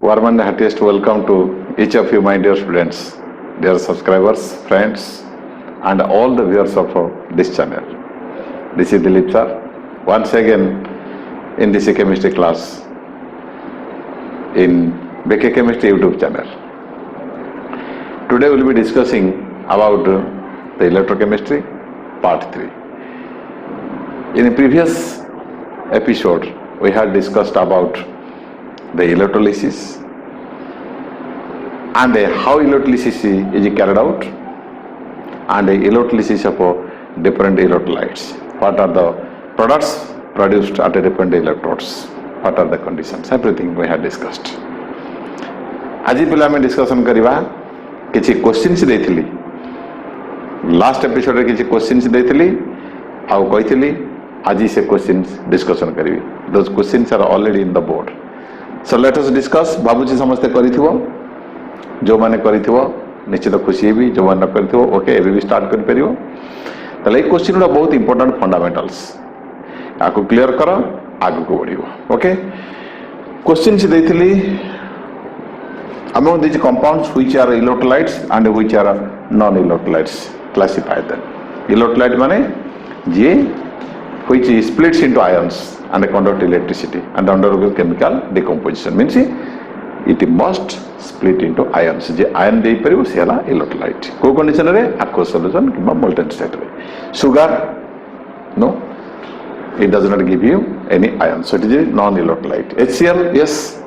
Warm and heartiest welcome to each of you, my dear students, dear subscribers, friends, and all the viewers of this channel. This is Dilip sir, once again in this chemistry class in BK Chemistry YouTube channel. Today we will be discussing about the electrochemistry part 3. In the previous episode, we had discussed about the electrolysis and how electrolysis is carried out and the electrolysis of different electrolytes. What are the products produced at the different electrodes? What are the conditions? Everything we had discussed. आज पहले आम discussion करवा किसी questions देथिली last episode रे किसी questions देथिली आउ कहिथिली आज से क्वेश्चंस डिस्कसन करी those questions are already in the board. So let us discuss. भाबुची समस्ते करिथिबो जो माने करिथिबो निश्चित खुशी हेबी जो माने करिथिबो ओके एबी भी स्टार्ट कर परिबो. तले एक क्वेश्चन रा बहुत इंपोर्टेंट फंडामेंटल्स आको क्लियर करो आगु को बढ़िबो. ओके क्वेश्चन से देथिली among these compounds which are electrolytes and which are non-electrolytes, classify them. Electrolyte माने जे which splits into ions and conduct electricity and undergoes chemical decomposition, means it must split into ions. J ion they परिबो Sela electrolyte. को condition रे aqueous solution किबा molten state रे. Sugar no, it does not give you any ions, so it is a non-electrolyte. HCl, yes,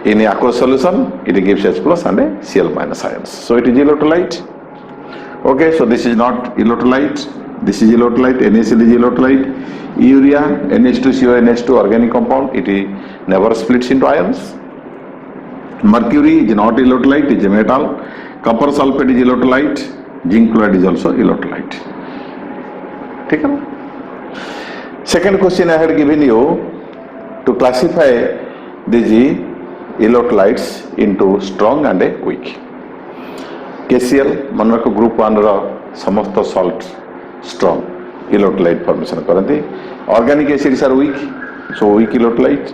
in aqueous solution it gives H plus and a Cl minus ions, so it is electrolyte. Okay, so this is not electrolyte, this is electrolyte. NaCl is electrolyte. Urea, NH2CO, NH2 organic compound, it never splits into ions. Mercury is not electrolyte, it is a metal. Copper sulfate is electrolyte. Zinc chloride is also electrolyte. ठीक है ना? Second question I had given you to classify these electrolytes into strong and a weak. KCl मन रखो group 1 रा समस्त salt strong electrolyte formation करती. Organic acids are weak, so weak electrolyte.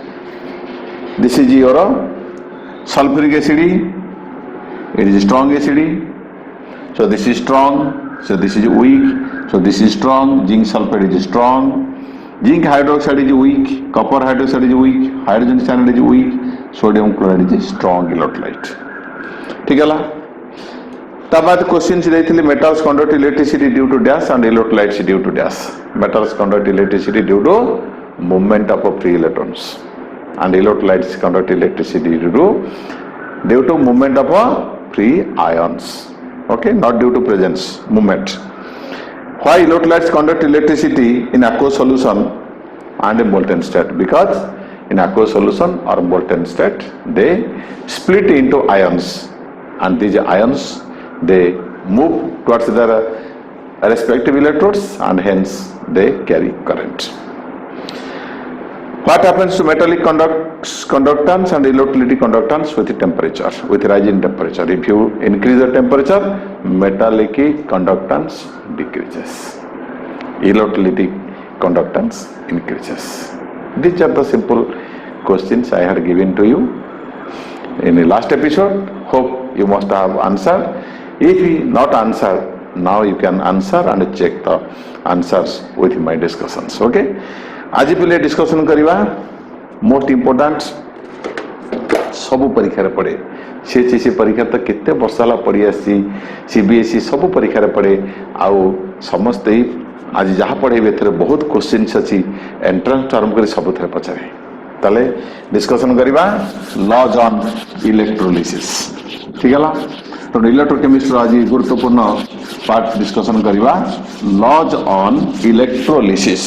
This is your sulfuric acid, it is strong acid, so this is strong, so this is weak, so this is strong. Zinc sulfate is strong. Zinc hydroxide is weak, copper hydroxide is weak, hydrogen cyanide is weak, sodium chloride is strong electrolyte. ठीक है ला. तब बाद question से देथिली metals conduct electricity due to dash and electrolytes due to dash. Metals conduct electricity due to movement of free electrons and electrolytes conduct electricity due to movement of free ions. Okay, not due to presence, movement. Why electrolytes conduct electricity in aqueous solution and a molten state? Because in aqueous solution or molten state they split into ions and these ions they move towards their respective electrodes and hence they carry current. What happens to metallic conductance and electrolytic conductance with temperature, with rise in temperature? If you increase the temperature, metallic conductance decreases, electrolytic conductance increases. These are the simple questions I had given to you in the last episode. Hope you must have answered. If you not answered, now you can answer and check the answers with my discussions. Okay, आज पहले discussion करवा most important सब परीक्षा पड़े सी परीक्षा तो केते वर्ष है पढ़ी आसी सीबीएसई सब परीक्षा पड़े आउ समस्ते आज जहाँ पढ़े बहुत क्वेश्चन अच्छी एंट्रांस टर्म कर सब थे पचारे. ताले डिस्कसन करवा लॉज ऑन इलेक्ट्रोलिसिस. ठीक है, तो इलेक्ट्रोकेमिस्ट्री आज गुरुत्वपूर्ण पार्ट डिस्कसन करवा लॉज ऑन इलेक्ट्रोलिसिस.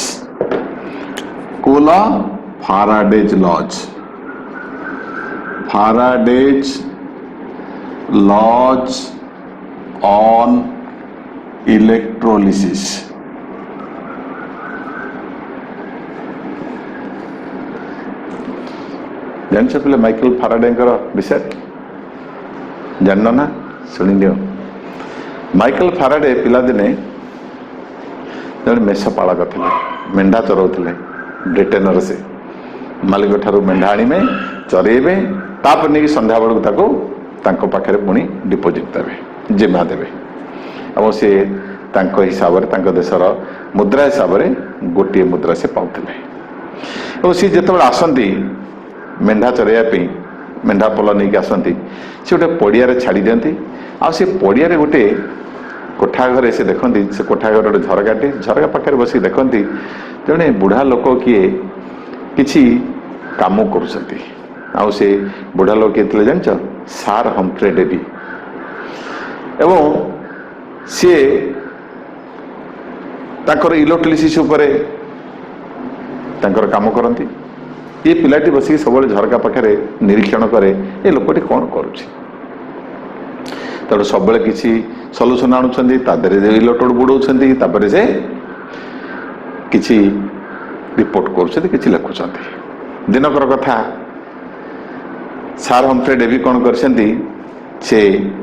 कोला Faraday's laws, Faraday's laws on electrolysis. जान से पहले माइकल फाराडे विषय जान ना शुणी दियो. माइकल फाराडे पिला दिने जन मेषपालक थे, मेढा चराउथिले ब्रिटेन से मालिक ठारू मेढा आनिबे चरेबे तापर नहीं संध्या बेलू ताको पाखे पुणी डिपोजिट देवे जिम्मा देवे और सी हिसाब से देशर मुद्रा हिसाब से गोटे मुद्रा से पाते सी जो आसती मेढ़ा चरैया मेढ़ा पल नहीं आसती सी गोटे पड़िया छाड़ी दिखती आ पड़िया गोटे कोठा घरे से देखती से कोठा घर गोटे झरकाटे झरका पाखे बस देखती जड़े बुढ़ा लोक किए किसी काम कर बुढ़ा लोक किए जान सार हम्फ्रे डेवी एवं सी इलेक्ट्रिसिटी उपरे काम करती ये पिलाटी बस सब झरका पाखे निरीक्षण करे ये लोकटी कौन करुच्ची सब किसी सल्यूशन आणुंट इलेक्ट्रोड बुड़ाऊँ से किसी रिपोर्ट कर लिखुंट दिनकर कथा सार हम्फ्रे डेवी कौन कर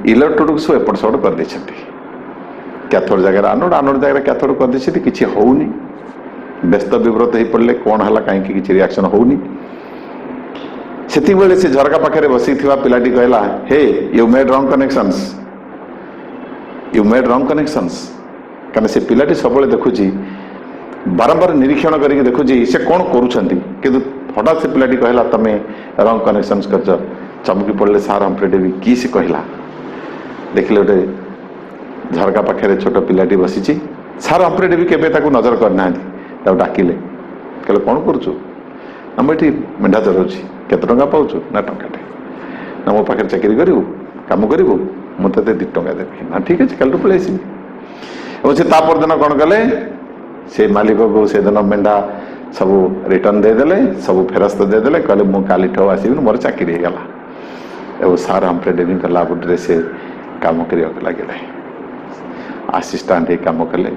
इलेक्ट्रोड को सब एपट सेपट कर कैथोड जगह आनोड जगह कैथोड कर किसी होनी व्यस्त विव्रत हो पड़े कौन है कहीं किसी रिएक्शन होनी से झरका पाखे बसी पिलाटी कहला हे यू मेड रॉन्ग कनेक्शंस कहीं से पिलाटी सब देखुची बारंबार निरीक्षण करके देखुची से कौन करूँ हठात से पिलाटी कहला तमें रॉन्ग कनेक्शंस कर चमकी पड़े सार हम्फ्रे डेवी की से कहला देखिले गोटे झरका पाखे छोट पिलाटी बसी सार हम्फ्रे डेवी केबे ताकू नजर करना डाकिले कहले कौन करुचु ये मेढ़ा चराऊँ केते टंका पाऊँ ना टंकाटे ना मो पाखे चाकरी करू कम करू मुझे 2 टंका देवी ना ठीक अच्छे कल पलि और से तापरदिन कौन कले से मालिक को से दिन मेढ़ा सब रिटर्न देदेले सब फेरस्त देदेले कहले मु काली आसबि मोर चाकरी होगला और सार हम्फ्रे डेवी लाबोरेटरी से काम करने लगे असिस्टेंट ही काम कले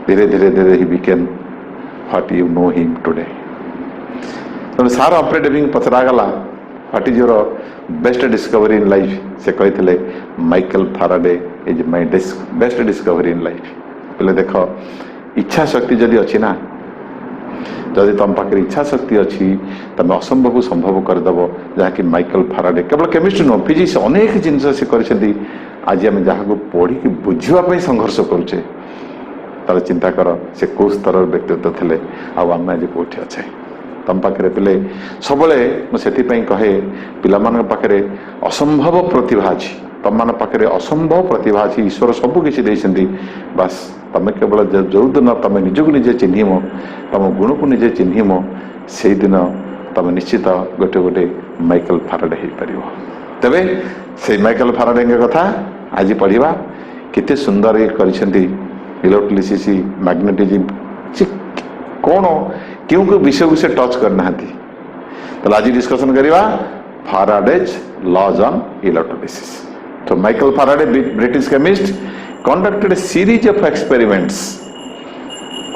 धीरे धीरे धीरे ही became what you know him today तो सार हम्फ्रे डेवी पचरागला what is your best discovery in life से कहते Michael Faraday is my best discovery in life बोले देख इच्छा शक्ति जदि अच्छी ना जदि तुम पाखे इच्छा शक्ति अच्छी तुम असंभव को संभव करदेव जहाँकि माइकल फाराडे केवल केमिस्ट्री नुह फिजिक्स अनेक जिनस से कर आज आम जहाँ पढ़ी बुझापी संघर्ष करुचे तार चिंता कर से कौ स्तर व्यक्तित्व थे आम आज कौटी अच्छे तुम पाखे पे सब मुझे कहे पाखे असंभव प्रतिभा अच्छी तुम मान पाखे असंभव प्रतिभा अच्छी ईश्वर सबकि बास तुम केवल जो दिन तुम निजक निजे चिन्हम तुम गुण को निजे चिन्हम से दिन तुम निश्चित गोटे गोटे माइकल फाराडे हो पार तेरे से माइकल फाराडे कथा आज पढ़ा केते सुंदर ये इलेक्ट्रिसिटी मैग्नेटिज्म कौन क्यों को विषय को से टच करना तो आज डिस्कशन करवा फाराडेज लॉज ऑन इलेक्ट्रोलिसिस तो Michael Faraday British chemist conducted a series of experiments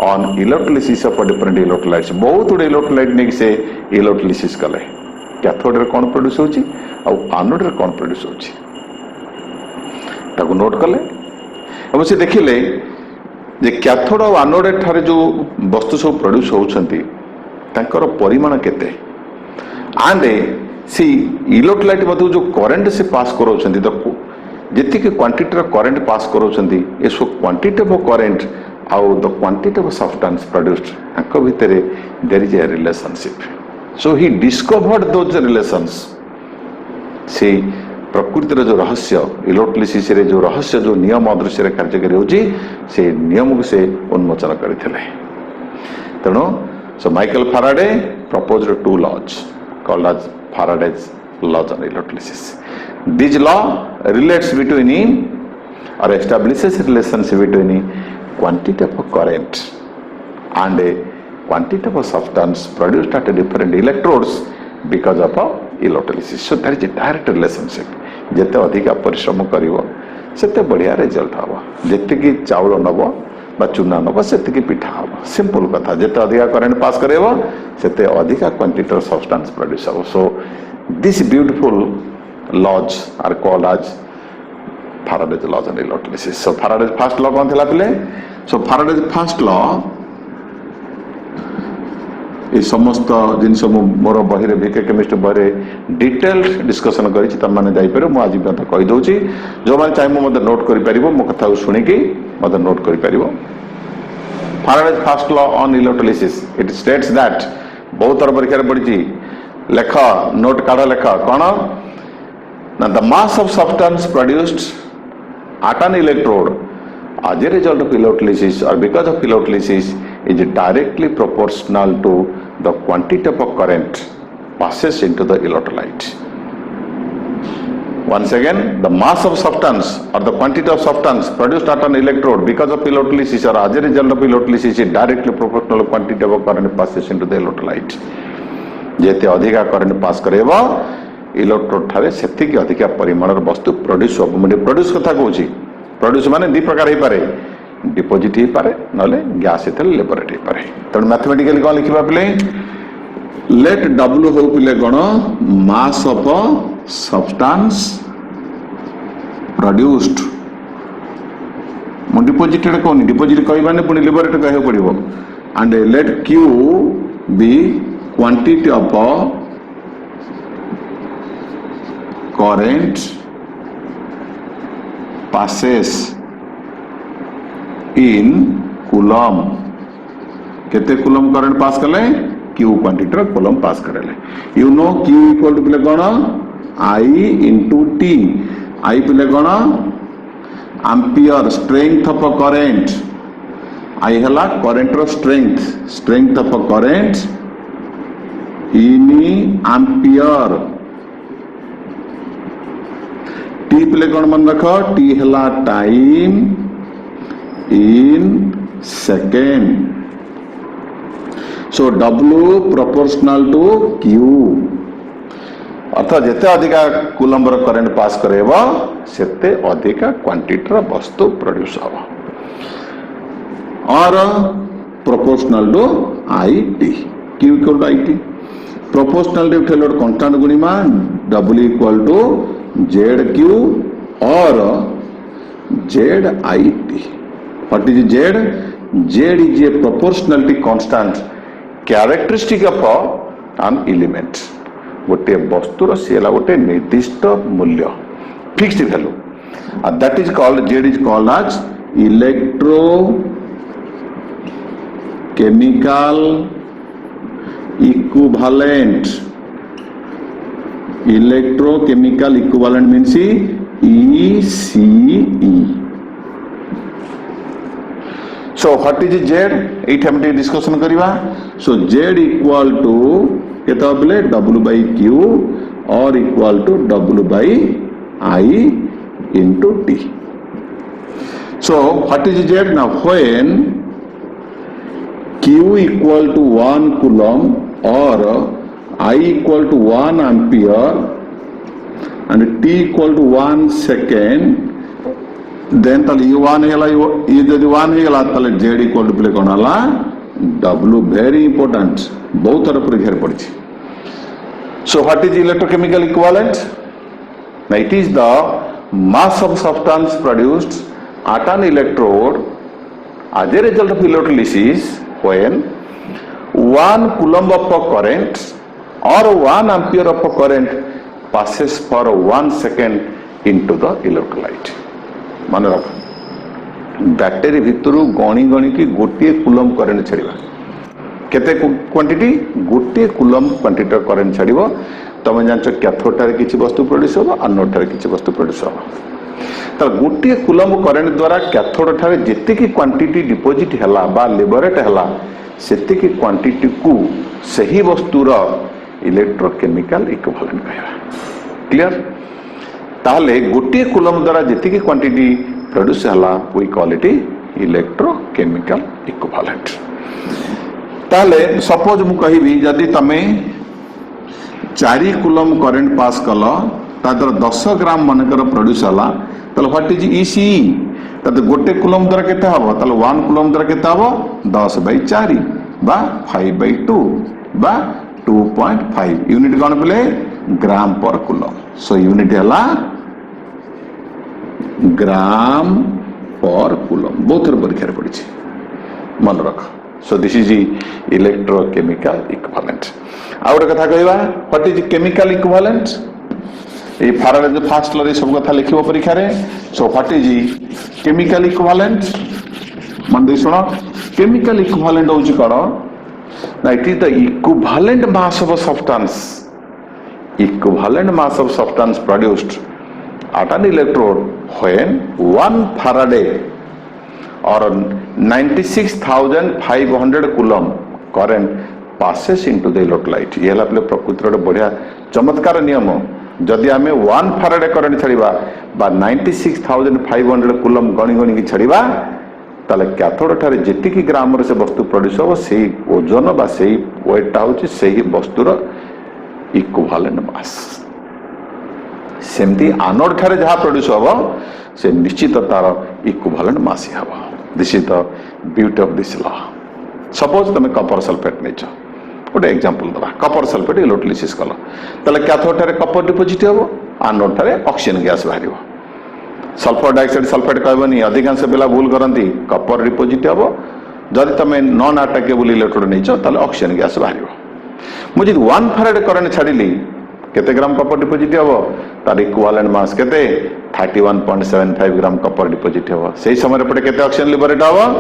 on electrolysis of different electrolytes बहुत गुड़े इलेक्ट्रोलाइट नहीं से इलेक्ट्रोलिसिस कले कैथोड रे कौन प्रोड्यूस होची और एनोड रे कौन प्रोड्यूस होची ताको नोट कले अब से देखिले जे कैथोड और एनोड ठारे जो वस्तु सब प्रोड्यूस होउछंती तांकर परिमाण केते एंड सी इलेक्ट्रोलाइट मधु जो करंट से पास करोछंती तो जी क्वांटिटी करेन्ट पास करोछंती ए सो क्वांटिटी ऑफ करेन्ट आउ the quantity of substance produced आंक भितर there is a relationship so he discovered those relations से प्रकृतिर जो रहस्य इलेक्ट्रोलिसिस रे जो रहस्य जो नियम अदृश्य कार्यकारी होची से नियम को से उन्मोचन करथिले तेणु so Michael Faraday proposed 2 laws called as Faraday's laws on electrolysis This law relates between or establishes relationship between quantity of current and a quantity of substance produced at different electrodes because of electrolysis. So there is a direct relationship. जिते अधिक परिश्रम करिवो सेते बढ़िया result हबो जेते कि चाउल नबो बा चूना नबो सेते कि पिठा हबो सिंपल कथा जेते अधिक करंट पास करेबो सेते अधिक क्वांटिटी ऑफ सब्सटेंस प्रोड्यूस हबो so this beautiful laws are called as Faraday's laws and electrolysis. So Faraday's first law कौन थी पहले? So Faraday's first law ये समस्त जिनस मोर बही बीके केमिस्ट्री बही डिटेल्ड डिस्कसन कर आज कहीदे जो मैंने चाहिए मत नोट कर मो कथा शुणिकी मत नोट कर Faraday's first law on electrolysis, it states that बहुत थर परीक्षा पड़ी लेख नोट काढ़ लेख कौन ना the mass of substance produced at an electrode as a result of electrolysis or because of electrolysis is directly proportional to the quantity of current passes into the electrolyte. Once again, the mass of substance or the quantity of substance produced at an electrode because of electrolysis or as a result of electrolysis is directly proportional to quantity of current passes into the electrolyte. जेते अधिका current pass करेबो electrode ठारे सेतिकी अधिका परिमाणर वस्तु produce हो म्हणजे produce कथा कहूची produce माने दी प्रकार हे पारे डिपॉजिट हे पारे नले गैस एथल लिबरेट हे पारे त मैथमेटिकली कोन लिखिबा पिले लेट W हो पिले कोन mass of substance produced deposited कौन डिपोजिट कहबाने पुणी लिबरेट कहू पड़ो and let Q be quantity of current passes in coulomb केते कूलम करंट पास कले Q क्वांटिटी कूलम पास करेले you know Q equal to पिले कोन I into T I पिले कोन ampere strength of current I हला current रो strength of current in ampere T पिले कोन मन रख T हला time in second so W proportional to Q अर्थात जिते अधिका कूलम्बर करंट पास करेबा सेते अधिका क्वांटिटी रा वस्तु प्रोड्यूस होबा और proportional to IT Q equal to IT proportional to ठेलोड कांस्टेंट गुणिमा W इक्वल टू ZQ और ZIT what is Z Z is a proportionality constant characteristic of an element गोटे वस्तुर सीला गोटे निर्दिष्ट मूल्य fixed value that is called Z is called as electrochemical equivalent electrochemical equivalent means ECE so what is Z एठी हम discussion करिवा so Z equal to केता बोले W by Q और equal to W by I into T so what is Z now when Q equal to 1 coulomb or I equal to 1 ampere and T equal to 1 second then तले ये 1 हेला ये जदि 1 हेला तले Z equal to play कोन हला W very important बहुत तरह परीक्षा रे पड़छि so what is electrochemical equivalent now it is the mass of substance produced at an electrode as a result of electrolysis when 1 coulomb of current or 1 ampere of current passes for 1 second into the electrolyte मन रख battery भितरु गणी गणी की गोटे coulomb current छाड़िबा केते quantity गोटे coulomb quantity current छाड़िबो तमे जानछ cathode ray किछि वस्तु प्रोड्यूस होबो एनोड रे किछि वस्तु प्रोड्यूस होबो त गोटे कूलम करंट द्वारा कैथोड रे जति की क्वांटिटी डिपॉजिट हला बा लिबरेट हला सेति की क्वांटिटी को सही वस्तुर इलेक्ट्रोकेमिकल इक्विवेलेंट कहबा क्लियर ताले गोटे कूलम द्वारा जति क्वांटिटी प्रोड्यूस हला we call it electrochemical equivalent ताले सपोज मु कहिबी जदि तमे 4 कूलम करंट पास कल तादर 10 ग्राम मनकर प्रोड्यूस हला ताले व्हाट इज ECE तते गोटे कूलम द्वारा केते हबो ताले 1 कूलम द्वारा केते हबो 10/4 बा 5/2 बा 2.5 यूनिट कोन पले ग्राम पर कूलम सो यूनिट हला ग्राम पर कूलम बहुत परीक्षा पड़ी मन रख So this is the electrochemical equivalent. ଆଉ ଗୋଟେ କଥା କହିବା, what is chemical equivalent? এই ফারাডে যে ফার্স্ট লরে সব কথা লিখিব পরীক্ষারে। So what is chemical equivalent? মন দেই শুনো, কেমিক্যাল ইকুইভ্যালেন্ট হচ্ছে কোন না, it is the equivalent mass of a substance, equivalent mass of substance produced at an electrode when 1 Faraday or 96,500 coulomb current passes into the electrolyte. ये हला अपने प्रकृतिर बढ़िया चमत्कार नियम। जदि आम 1 Faraday करेंट छाड़ा बा 96,500 coulomb गणी गणी की छाड़ा ताले कैथोड ठारे जेतिकी ग्राम से वस्तु प्रोड्यूस हो से ओजन बा से वेटटा होची से वस्तुर इक्विवेलेंट मास। सेमती एनोड ठारे जहाँ प्रोड्यूस हो से निश्चित तार इक्विवेलेंट मास ही हम। This is the beauty of this law. Suppose तुम कपर सल्फेट नहीं गोटे एग्जांपल दबा, कपर सल्फेट इलेक्ट्रोलिसिस कल ताले कैथोड ठारे कपर डिपोजिट हो, एनोड ठारे ऑक्सीजन गैस बाहर। सल्फर डाइऑक्साइड सल्फेट कहबनी, अधिकांश पिला भूल करती कपर डिपोजिट हम। जदि तुम नॉन अटैकेबल इलेक्ट्रोड नहीं ताले ऑक्सीजन गैस बाहर। मुझे 1 Faraday करेंट छाड़ी केते ग्राम कपर डिपोजिट हम, तार इक्विवेलेंट मास केते 31.75 ग्राम कपर डिपोजिट हम। से समय पटे केते ऑक्सीजन लिबरेट हम,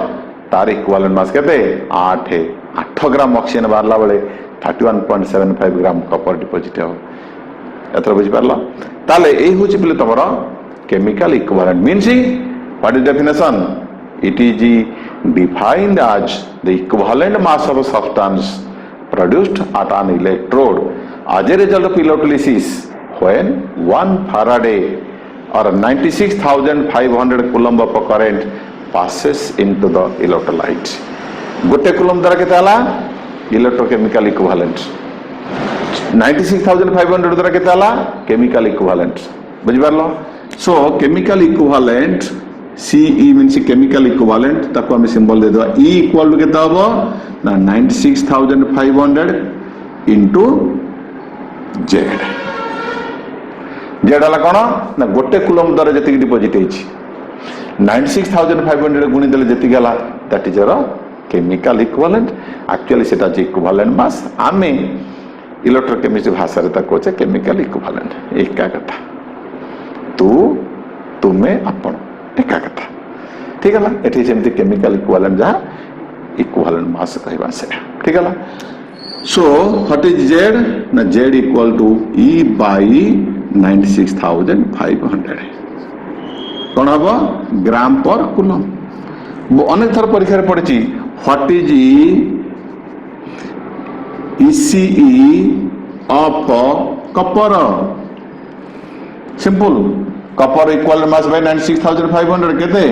तार इक्विवेलेंट मास केते 8 ग्राम ऑक्सीजन बाहरला बेले 31.75 ग्राम कपर डिपोजिट हम। एथर बुझी पारला? ताले एई होची बिले तमरो chemical equivalent means what is definition? It is defined as the equivalent mass of a substance produced at an electrode as a result of electrolysis when 1 Faraday or 96,500 coulomb of current passes into the electrolyte. गोटे coulomb द्वारा केते आला electrochemical equivalent, 96,500 द्वारा केते आला chemical equivalent। बुझी पारलो? So chemical equivalent CE means chemical equivalent, ताको हमें सिंबल दे दो E इक्वल टू कितना होगा ना 96,500 into Z। Z वाला कौन ना गोटे कुलम द्वारा जति डिपोजिट होइछि 96,500 गुणी देले जति गला that is a chemical equivalent. Actually सेटा जे इक्विवेलेंट मास आमे इलेक्ट्रोकेमिस्ट्री भाषा रे ताको छै केमिकल इक्विवेलेंट। एका कथा तू तुम्हें आपण एका कथा, ठीक है ना? एठी जेमती केमिकल इक्विवेलेंट जहाँ इक्विवेलेंट मास कहबा से, ठीक है ना? सो व्हाट इज जेड ना, Z equal to E by 96,500 कौन हम ग्राम पर कुलम। अनेक थर परीक्षा पड़ी what is ECE of copper. Simple, copper equal mass by 96,500 केते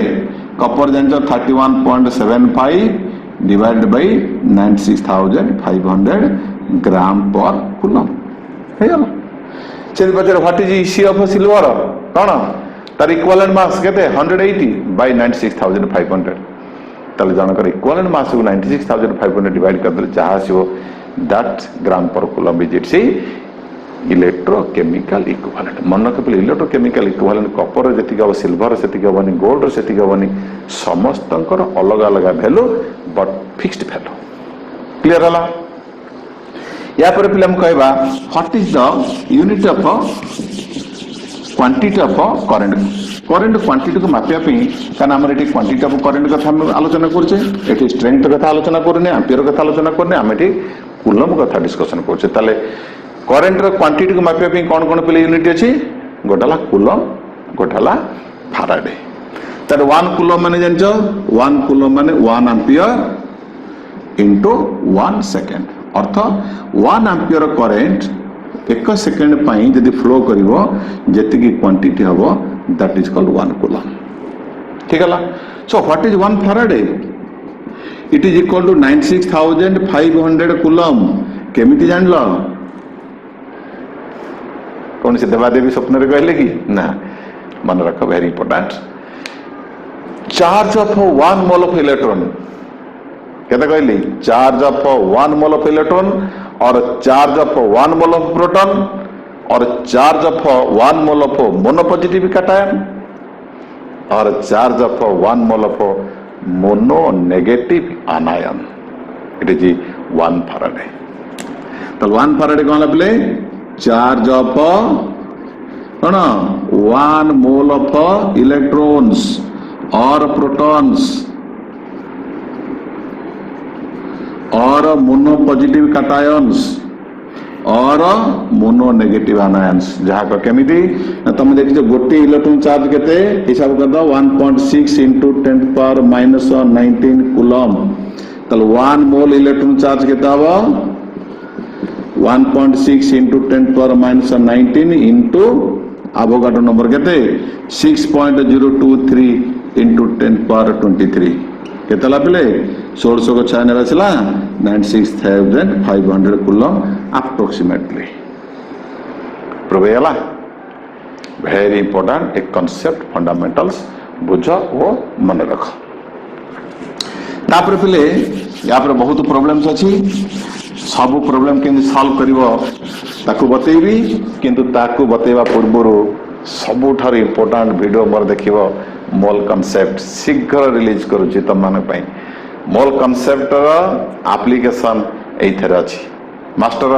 Kapoor जानचो 31.75 divided by 96,500 gram per coulomb हे गला। से पचर what is EC of silver कोन तार इक्विवेलेंट मास केते 180 बाय 96,500। ताले जानकर इक्विवेलेंट मास को 96,500 डिवाइड कर दे जहां say that gram per coulomb is it electrochemical equivalent. मन रखिए इलेक्ट्रोकेमिकल इक्विवेलेंट कपर जति हम, सिल्वर से हेनी, गोल्ड से हेनी, समस्त अलग अलग value but fixed value. Clear है? या पर पिला कहबा what is the unit of quantity of current. Current quantity को मापिया कारण आम ये क्वांटिटी ऑफ करंट कथा आलोचना करछे, एठी स्ट्रेंथ कथा आलोचना करने, एम्पियर कथा आलोचना करने, आम एठी कूलम कथा डिस्कशन करछे। ताले करंट रो क्वांटिटी को मापिया कौन कौन पे यूनिट अच्छी, गोटाला कूलम, गोटाला फाराडे। तार 1 कूलम माने जानचो 1 कूलम माने 1 एम्पियर इनटू 1 सेकेंड, अर्थ 1 एम्पियर करेंट 1 सेकेंड पाई यदि फ्लो करिवो जेतिकी क्वांटिटी हबो दैट इज कॉल्ड 1 कूलम। ठीक है? So what is 1 Faraday? It is equal to 96,500 coulomb. केमिति जानलो? कौन से देवादेवी स्वप्न रे कहले कि ना, मन रख, very important. Charge of 1 mole of electron केते कहली? Charge of 1 mole of electron और charge of 1 mole of proton और charge of 1 mole of monopositive cation और charge of 1 mole of mono negative anion. It is 1 faraday. तो 1 faraday कौन लगे charge of कौन 1 mole of electrons और protons और mono positive cations और mono negative आनायंस जहाँ केमिति तुम देखिए गोटे इलेक्ट्रॉन चार्ज केते हिसाब कर दो 1.6 इंटू 10 पावर माइनस 19 कूलम। तो 1 मोल इलेक्ट्रॉन चार्ज केते हबो 1.6 into 10 power minus 19 into Avogadro number केते 6.023 इंटू 10 पावर 23 केते लापिले 1600 को 6 ने आसला 96,500 कूलम अप्रोक्सीमेटली। प्रूव हैला वेरी इंपोर्टेंट एक कांसेप्ट फंडामेंटल्स बुझ ओ मन रख। तापर पिले या पर बहुत प्रॉब्लम्स अछि सब प्रॉब्लम के सॉल्व करिवो ताकू बतेबी किंतु ताकू बतेबा पूर्व सबुठार इंपोर्टेंट वीडियो मोर देखिवो मोल कांसेप्ट शीघ्र रिलीज करूची तुम मान पई। मोल कांसेप्ट रा एप्लीकेशन एथरे अछि मास्टर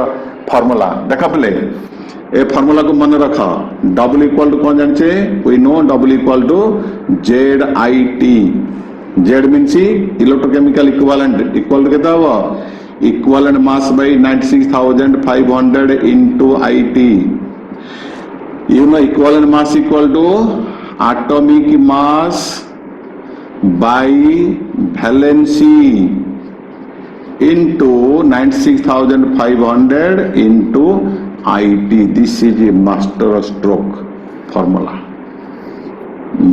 फार्मूला देखा पले ए फार्मूला को मन रख W इक्वल टू कौन जानचे we know W equal to ZIT Z means electrochemical equivalent equal to केता हो equivalent mass by 96,500 into IT you know equivalent mass equal to atomic mass by valency into 96,500 into IT. This is a master stroke formula.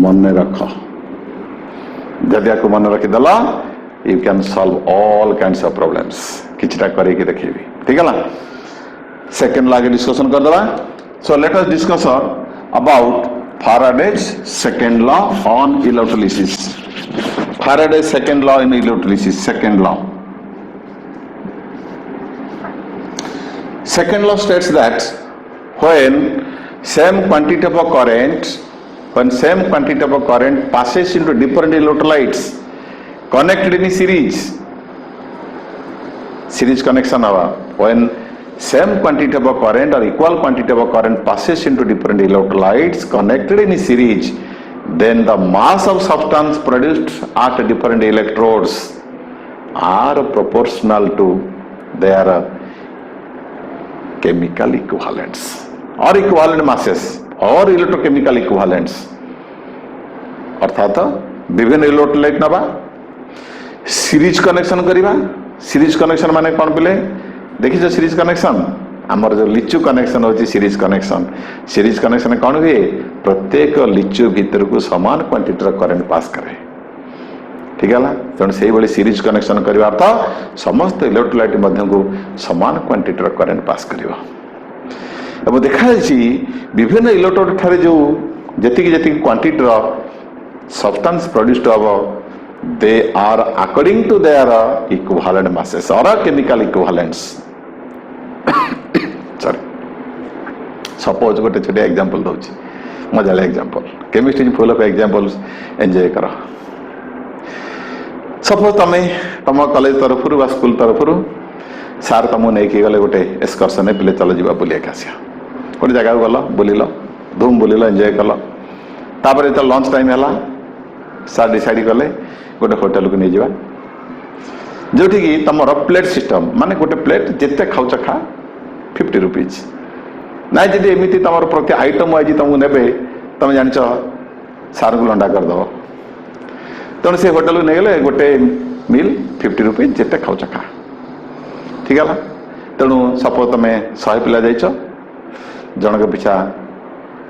मन रख जदि आपको मन रखी दला you can solve all kinds of problems किछटा करे के देखिबी ठीक है ना। सेकंड लागे डिस्कशन कर दला। So let us discuss about Faraday's second law on electrolysis. Faraday's second law in electrolysis. Second law states that when same quantity of current passes into different electrolytes connected in series connection when same quantity of current or equal quantity of current passes into different electrolytes connected in series, then the mass of substance produced at different electrodes are proportional to their chemical equivalents or equivalent masses or electrochemical equivalents। अर्थात विभिन्न electrolyte नबा series connection करिबा। Series connection माने कोन बिले देखि जो series connection हमर जो लिचु कनेक्शन होची सीरीज कनेक्शन कोन हुए प्रत्येक लिचु भीतर को समान क्वांटिटी रो करंट पास करे ठीक है ना। तेणु से भाई सीरीज कनेक्शन करवा अर्थ समस्त इलेक्ट्रोलाइट मध्य को समान क्वांटिटी रो करंट पास करवा। अब देखा विभिन्न इलेक्ट्रोड ठारे जो जति क्वांटिटी रो सब्सटेंस प्रोड्यूस्ड हबो they are according to their equivalent masses और केमिकल इक्विवेलेंट्स। सॉरी सपोज गोटे छोटे एग्जांपल दउची मजाले example chemistry full of examples enjoy करो। सपोज तुम कॉलेज तरफ स्कूल तरफ सार तुमको नहीं गले गोटे एक्सकर्सन पिले चल जा बुले आसिया गोटे जगह गल बुलिल धूम बुलिल एंजॉय कल तापर जो लंच टाइम है सार डिसाइड कले गोटे होटेल को नहीं जा जो तुम प्लेट सिस्टम माने गोटे प्लेट जिते खाऊच खा 50 रुपीज ना जी एमती तुम प्रति आइटम वाइज तुमको ने तुम जान सार को लंडा करदेव तेणु से होटेल नहीं गले गोटे मिल 50 रुपीज जिते खाऊच खा ठीक है। तेणु सपोज तुम 100 पिला जाइच जनक पिछा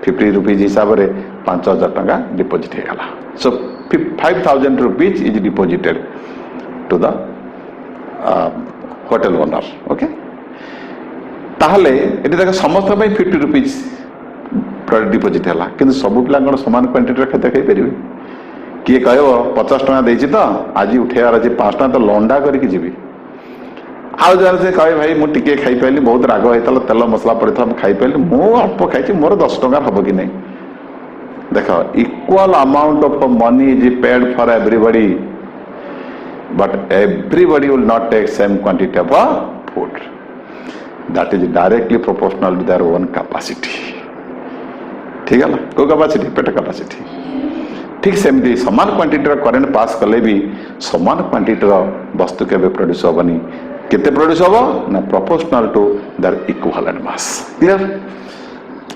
50 रुपीज हिसाब से 5,000 टका डिपोजिट होगा। So 5,000 rupees is deposited to the hotel owner okay. ताहले एटी देख समस्त 50 रुपीज डिपोजिट है कि सब पिला समान क्वांटिटी रखे देखई पारे किए कह 50 टका देती तो आज उठेबार अच्छे 5 टका तो लंडा करके जीवी आउ जन से कहे भाई मुझे टिके खाई पाइली बहुत राग होता तेल मसला पड़ता खाई पाइली मु अल्प खाई मोर 10 टका हम कि नहीं देख equal amount of money is paid for everybody but everybody will not take same quantity of food. That is directly proportional to their own capacity. ठीक है ना, को कैपेसिटी पेट कैपेसिटी ठीक सेमती समान क्वांटिटी करेन्ट पास कले भी समान क्वांटिटी वस्तु के प्रोड्यूस हेनी केते प्रोड्यूस हम ना proportional to their equivalent mass. Clear.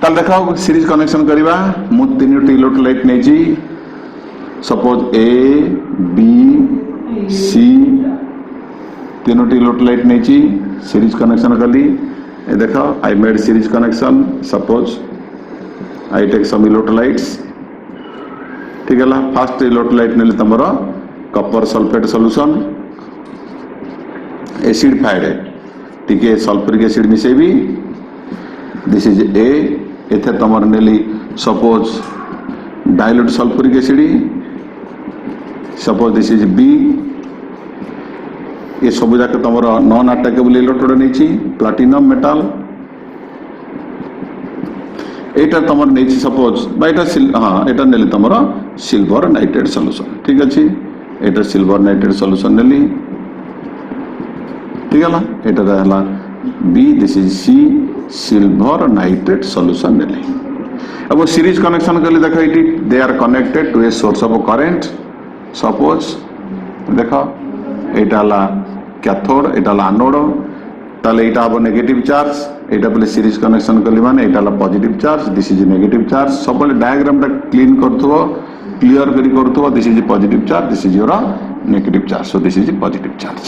ताल देखा सीरीज कनेक्शन करवा मु 3टी इलेक्ट्रोलाइट नहीं सपोज ए बी सी 3टी इलेक्ट्रोलाइट नहीं सीरीज कनेक्शन कली देखा I made series connection suppose I take some electrolytes. ठीक है फर्स्ट इलेक्ट्रोलाइट ने तुम कपर सल्फेट सॉल्यूशन एसिडिफाइड टिके सल्फ्यूरिक एसिड मिसेबी दिस इज ए एथे तुम नेली suppose dilute sulphuric acid suppose this is B ये सब जाक तुम नॉन अटैकेबल इलेक्ट्रोड नहीं प्लाटिनम मेटाल एटा तुम नहीं सपोज हाँ एटा नेली तुम सिल्वर नाइट्रेट सॉल्यूशन. ठीक अच्छे एटा सिल्वर नाइट्रेट सॉल्यूशन नेली. ठीक है एटा B this is C silver nitrate solution नेली. अब सीरीज कनेक्शन कले देख ये they are connected to a source of current. Suppose देख एटा कैथोड एटा एनोड ताले एटा हम नेगेटिव चार्ज एटा पहले सीरीज कनेक्शन कली माने एटा positive charge this is negative charge सब डायग्राम टा क्लीन करथो क्लियर करी करथो this is positive charge this is your negative charge so this is positive charge.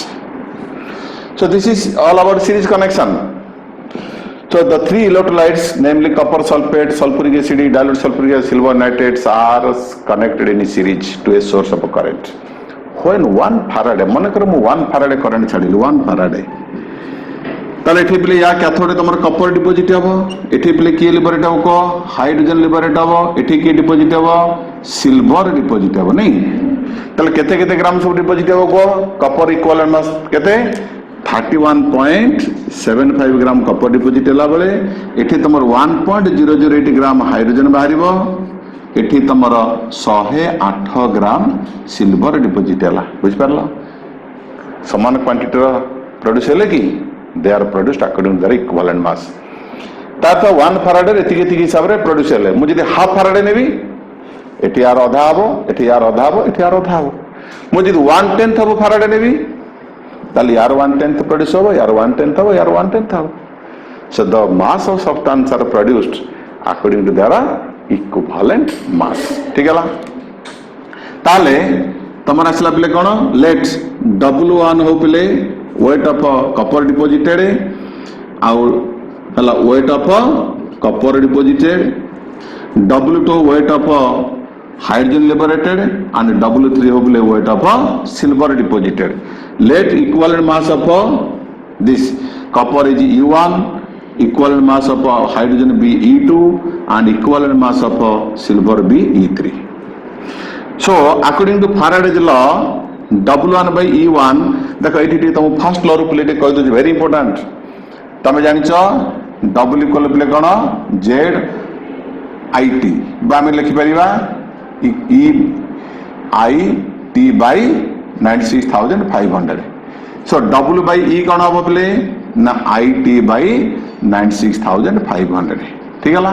So this is all about series connection. So the three electrolytes, namely copper sulfate, sulfuric acid, dilute sulfuric acid, silver nitrates, are connected in a series to a source of a current. When 1 Faraday, मनकर मु 1 Faraday current छाड़िली 1 Faraday. ताले एठी पले या cathode तमर Kapoor deposit हबो एठी पले की लिबरेट हबो को हाइड्रोजन लिबरेट हबो एठी की डिपोजिट हबो सिल्वर डिपोजिट हबो नहीं ताले केते केते ग्राम सब डिपोजिट हबो को कपर इक्विवेलेंट मास केते 31.75 ग्राम कपर डिपोजिट है बेले एठी तमर 1.008 ग्राम हाइड्रोजन बाहर एठी तमर 108 ग्राम सिल्वर डिपोजिट है बुझ पारला. समान क्वांटिटी प्रोड्यूस हेले कि they are produced according to their equivalent mass. तार 1 फैराडे एतिकी हिसाब रे प्रोड्यूस हेले मु जदी हाफ फैराडे नेबी एठी यार आधा हबो एठी यार आधा हबो एठी यार आधा हबो मु जदी 1/10 हबो फैराडे नेबी ताले यार 1/10 प्रोड्यूस हो यार 1/10 हो यार 1/10 हो. So the mass of substance are produced according to their equivalent mass. ठीक है ला ताले तमर असला पले कोन लेट W1 हो पले weight of copper deposited आउ हला weight of copper deposited W2 weight of hydrogen liberated and W3 हो पले weight of silver deposited. Let equivalent mass of this copper is E1, equivalent mass of hydrogen be E2 and equivalent mass of silver be E3. So according to Faraday's law W1 by E1 देखो ये तुम first law रूप लेटे कह दो very important तमे जानिछ W equal play cone Z IT बा में लिखि परिबा E I T by 96,500. So W by E कौन हम बोले ना IT by 96,500. ठीक है ला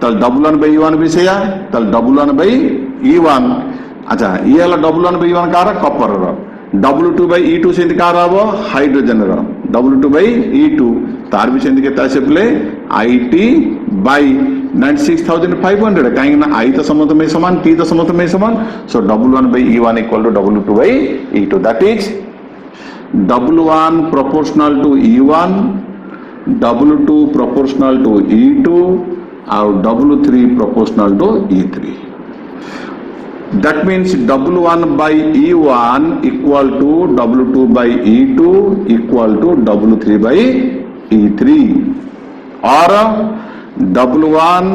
तल W1 by E1 भी सही है तल W1 by E1 अच्छा ये वाला W1 by E1 कहाँ रहा कॉपर रहा W2 by E2 से कहाँ रहा वो हाइड्रोजन रहा W2 by E2 तार भी से कितना से बोले IT by 96,500 कहीं ना I तो समझ में समान T तो समझ में समान so W1 by E1 equal to W2 by E2 that is W1 proportional to E1 W2 proportional to E2 और W3 proportional to E3 that means W1 by E1 equal to W2 by E2 equal to W3 by E3 or W1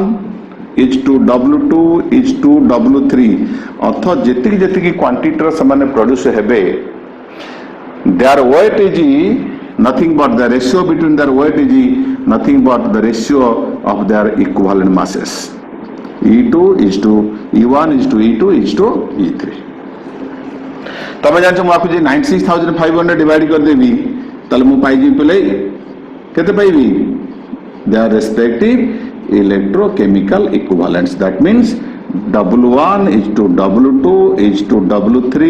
is to W2 is to W3 अर्थात जेतिकी जेतिकी quantity समान produce हेबे their weight is nothing but the ratio between their weight is nothing but the ratio of their equivalent masses. E2 is to E1 is to E2 is to E3. तमें जान मुझे जे 96,500 divide करदेवी ताले मु पाई पे केते पाइबी they are respective electrochemical equivalents that means W1 is to W2 is to W3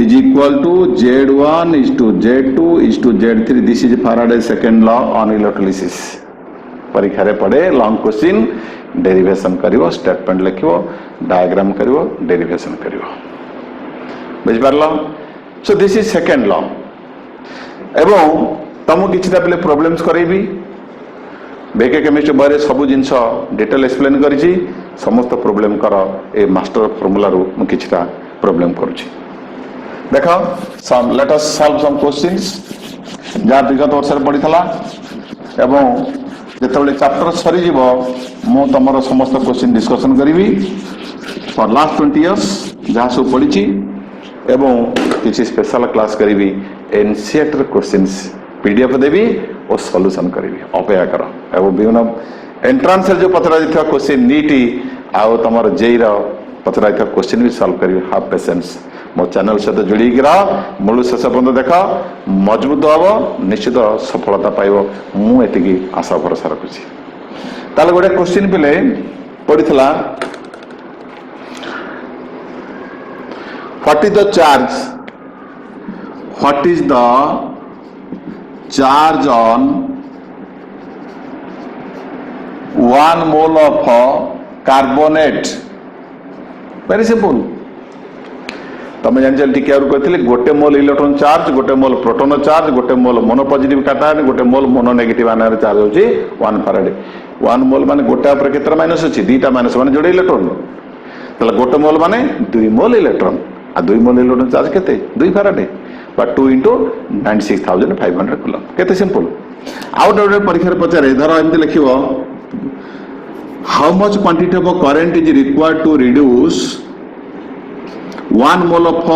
is equal to Z1 is to Z2 is to Z3. This is Faraday's second law on electrolysis. परीक्षा रे पड़े long question derivation करिवो statement लिखिवो diagram करिवो derivation करिवो बुझ पारलो. So this is second law एवं तुमको किछटा पले प्रॉब्लम्स करेबी बेके केमिस्ट्री बारे सब जिनस डिटेल एक्सप्लेन करिछि समस्त प्रॉब्लम कर ए मास्टर फार्मूला रू मु किछटा प्रॉब्लम करूछि. देखो some let us solve some questions जा विगत वर्ष रे पडिथला एवं जेतेबेले चैप्टर सरी जीवो मु तमरो समस्त क्वेश्चन डिस्कशन करिवि फॉर लास्ट 20 इयर्स जहाँ सब पढ़ी एवं किसी स्पेशल क्लास करी एनसीईआरटी क्वेश्चंस पीडीएफ देवी और सॉल्यूशन करी अपेक्षा कर एवं विभिन्न एंट्रांस जो पचरा जाता क्वेश्चन नीटी आउ तुम जेई पचरा जाता क्वेश्चन भी सॉल्व करी हाफ पेशेंस मो चैनल सहित जोड़ी रह मूल शेष पर्यटन देख मजबूत हम निश्चित सफलता पाइब मुझे आशा भरोसा रखुची. ताले गोटे क्वेश्चन पिले पढ़ीला what is the charge what is the charge on 1 mole of carbonate. Very simple तमें जान टी कहते गोटे मोल इलेक्ट्रॉन चार्ज गोटे मोल प्रोटोन चार्ज गोटे मोल मोनो पॉजिटिव कैटायन गोटे मोल मोनो नेगेटिव आयन चार्ज होची 1 फैराडे. 1 मोल माने गोटे ऊपर केतरा माइनस अछि दीटा माइनस माने जोड़े इलेक्ट्रॉन तले गोटे मोल माने 2 मोल इलेक्ट्रॉन आ 2 मोल इलेक्ट्रॉन चार्ज केते 2 फैराडे बट 2 into 96,500 कूलम. केते सिंपल. आउट ऑफ परीक्षा पचारे धर एमती लिखिबो how much quantity of current is required to reduce 1 mole of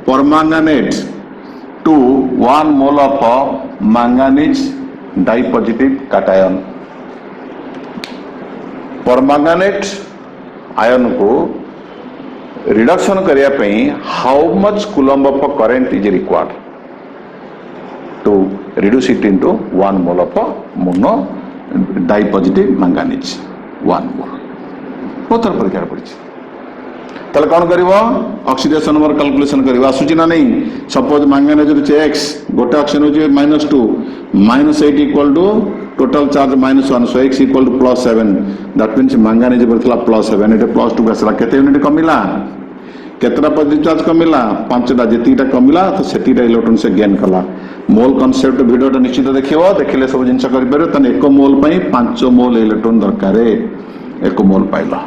permanganate to 1 mole of manganese dipositive cation. Permanganate ion को reduction करने how much coulomb of current is required to reduce it into 1 mole of mono dipositive manganese 1 mole. बहुत थर परीक्षा पड़ी ताले कौन करिवो oxidation number calculation करिवो आसुची ना नहीं. सपोज मैंगानीज रे x गोटे ऑक्सीजन होची -2 -8 equal to total charge -1 so x equal to +7 that means manganese बरथला +7 एटे +2 गसला केते यूनिट कमिला केतरा पॉजिटिव चार्ज कमिला 5टा जेतीटा कमिला तो सेतीटा इलेक्ट्रॉन से गेन कला. मोल कांसेप्ट वीडियोटा निश्चित देखिवो देखिले सब जिंस करि परबे तने 1 मोल पई 5 मोल इलेक्ट्रॉन दरकार 1 मोल पाइला.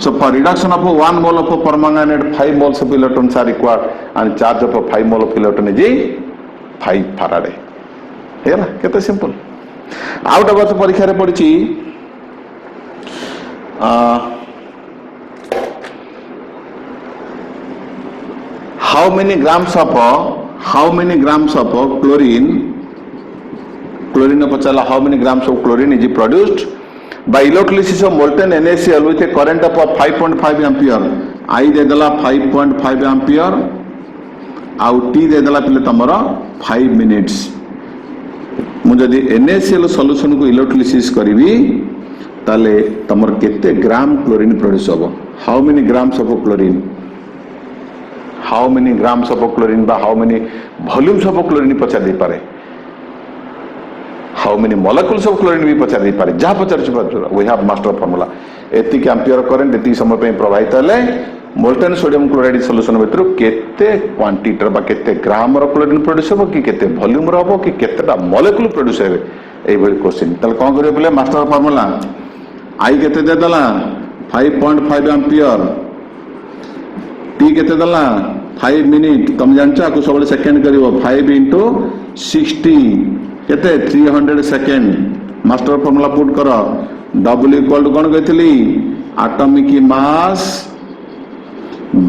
So for reduction of 1 mole of permanganate 5 moles of electrons are required and charge of 5 mole of electron is 5 Faraday. है ना कितना सिंपल. आउट ऑफ तो परीक्षा रे पड़ी how many grams of chlorine पचाला how many grams of chlorine is produced by electrolysis of molten NaCl with a current of 5.5 ampere. I दे दला 5.5 ampere आउ T दे दला पिले तमरा 5 minutes. मुझे यदि NaCl सॉल्यूशन को इलेक्ट्रोलिसिस करिवि ताले तमर केते ग्राम क्लोरीन प्रोड्यूस होबो. How many grams of chlorine बा how many volumes of chlorine पचा दे पारे how many molecules of chlorine भी पचार पारे जहाँ पचार वी हैव मास्टर फार्मूला एतिक एम्पियर करंट एतिक समय पे प्रवाहित हेले मोल्टेन सोडियम क्लोराइड सॉल्यूशन भितर केते क्वांटिटी बा केते ग्राम रो क्लोरीन प्रोड्यूस हो कि केते वॉल्यूम रो हो कि केतेटा मॉलिक्यूल प्रोड्यूस हेबे एई भली क्वेश्चन तले कोन करियो बोले मास्टर फार्मूला आई केते दे दला 5.5 एम्पियर टी केते दला 5 मिनिट तुम जानचा को सब सेकंड करिवो 5 into 60 केते 300 सेकेंड मास्टर फार्मूला पुट कर W इक्वल टू कौन कहती atomic mass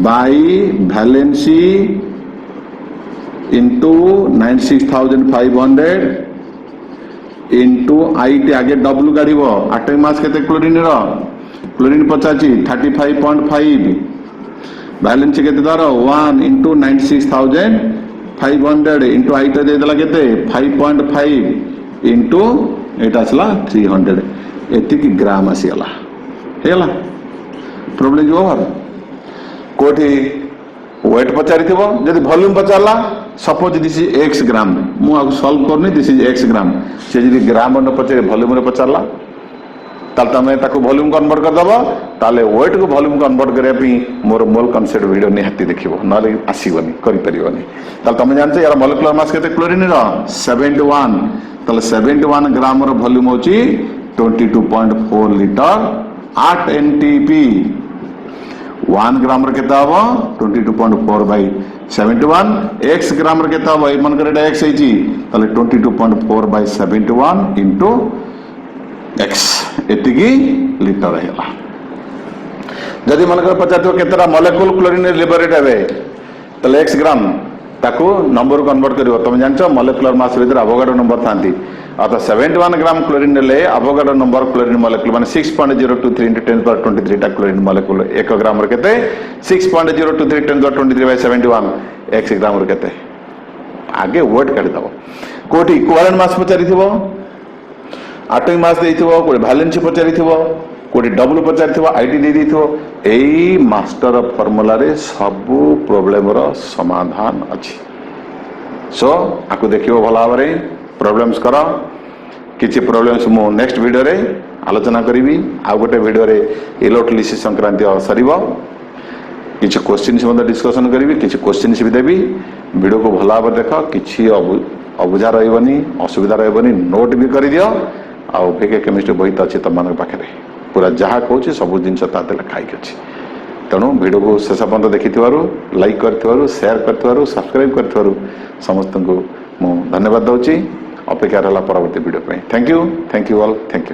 by valency into 96,500 into I T आगे W गाड़िबो एटॉमिक मास केते क्लोरीन 35.5 बैलेंस केते तार 1 into 96,500 into हाइट देदेला केते 5.5 into एटा असला 300 एति की ग्राम आसीला हेला प्रॉब्लम जो ओवर कोठी वेट पचारि थिबो जदि वॉल्यूम पचारला suppose this is x gram मु आ सॉल्व करनी दिस इज x ग्राम से जदि ग्राम न पचारे वॉल्यूम रे पचारला ताल तमे ताको वॉल्यूम कन्वर्ट कर दबो ताले वेट को वॉल्यूम कन्वर्ट करे पई मोर मोल कांसेप्ट वीडियो निहाती देखिबो नाले आसीबनी करि परिबनी ताल तमे जानते यार मोलेकुलर मास केते क्लोरीन रो 71 ताले 71 ग्राम रो वॉल्यूम होची 22.4 लीटर 8 NTP 1 ग्राम रे केता हबो 22.4 बाय 71 x ग्राम रे केता हबो मन करे x हेची ताले 22.4 बाय 71 इनटू x एतिकी लीटर हैला जदि मन करे पचातो केतरा मोलेक्युल क्लोरीन लिबरेट हेबे ताले x ग्राम ताको नंबर कन्वर्ट करिवो तुम जानछो मोलेकुलर मास भीतर एवोगाड्रो नंबर थांती अतः 71 ग्राम क्लोरीन ले एवोगाड्रो नंबर क्लोरीन मोलेक्युल माने 6.023 into 10^23 टा क्लोरीन मोलेक्युल 1 ग्राम रे केते 6.023 10^23 by 71 x ग्राम रे केते आगे वेट काढी दबो कोठी इक्विवेलेंट मास पचारि थिबो एटॉमिक मास देइथिबो कोठी वैलेंसी पचारि थिबो कोठी डबल पचारि थिबो आईडी दे दिथिबो एई मास्टर फार्मूला रे सब प्रॉब्लम रो समाधान अछि सो आको देखियो भला भाबरे प्रॉब्लम्स करो किछि प्रॉब्लम्स मु नेक्स्ट वीडियो रे आलोचना करिवि आ गोटे वीडियो रे इलेक्ट्रोलिसिस संक्रांति सरिबो किछि क्वेश्चन से डिस्कशन करिवि किछि क्वेश्चन भी देबी वीडियो को भला भाबरे देखो किछि अबुझा रहइबनी असुविधा रहइबनी नोट भी करि दियो आ फेके केमिस्ट्री बही त अछि तमन पाखरे पूरा जहाँ कहूँ सब जिन लिखाई अच्छी तेणु वीडियो को शेष पर्यटन देखि लाइक कर शेयर कर सब्सक्राइब कर समस्त को मु धन्यवाद दूची अपेक्षा रहा परवर्ती वीडियो पे thank you all thank you.